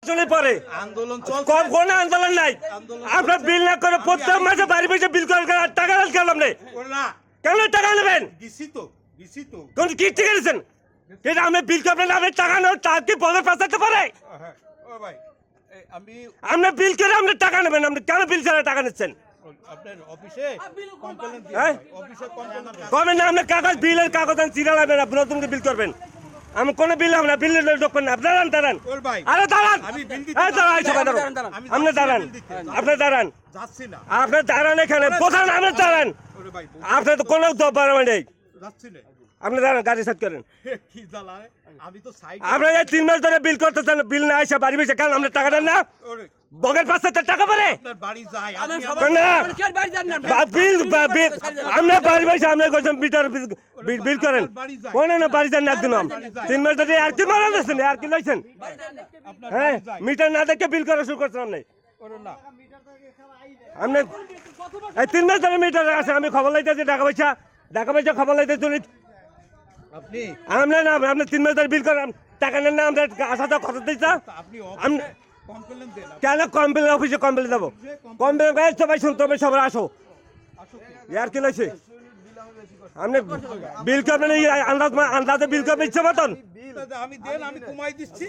পরে আন্দোলন কম কোন আন্দোলন নাই। আপনার বিল না করে প্রত্যেক মাসে বাড়ি বসে বিল করেন টাকা কেন আপনি কেন টাকা নেবেন? কোন কি ঠিক আছে কিন্তু আমি বিল করবেন আপনি টাকা নেবেন তা কি বলে পাঠাতে পারে? আপনি বিল করে আপনি টাকা নেবেন, আপনি কেন বিল ছাড়া টাকা নিচ্ছেন? কবেন না আপনি কাগজ বিলের কাগজ চিরা লাগবেন, আপনি নতুন বিল করবেন। আমি কোন বিল হবে না, বিল ঢুকবেন না। আপনার দাঁড়ান আরে দাঁড়ান আপনি দাঁড়ান আপনি দাঁড়ান আপনি দাঁড়ান এখানে প্রধান আপনি দাঁড়ান। আপনার তো কোনো বাড়াবাড়ি নেই, আপনি দাঁড়ান গাড়ি সেট করেন। আপনার এই 3 মাস ধরে বিল করতেছেন, বিল না এসে বাড়ি বসে কেন আপনি টাকা দেন না? বগের পাশে টাকা পারে আমরা বাড়ি বসে আমরা মিটার বিল করেন কোন না বাড়ি যান না একদিন 3 মাস ধরে আর কি মারা দিচ্ছেন আর কি লাইছেন? হ্যাঁ মিটার না দেখে বিল করা শুরু করছেন আপনি। আপনি এই 3 মাস ধরে মিটার আছে, আমি খবর লাইতেছি টাকা পয়সা খবর লাইতেছি আপনি না আপনি 3 মাস ধরে বিল করেন টাকা নেন না, আমরা আশা কথা দিচ্ছি কেন কমপ্লেন অফিসে কমপ্লেন দেবো? কমপ্লেন সবাই তুমি সবাই আসো আর কি লাগছে? আপনি বিল করবেন আন্দাজে বিল করবেন ইচ্ছে মতন আমি দেন আমি কমাই দিচ্ছি।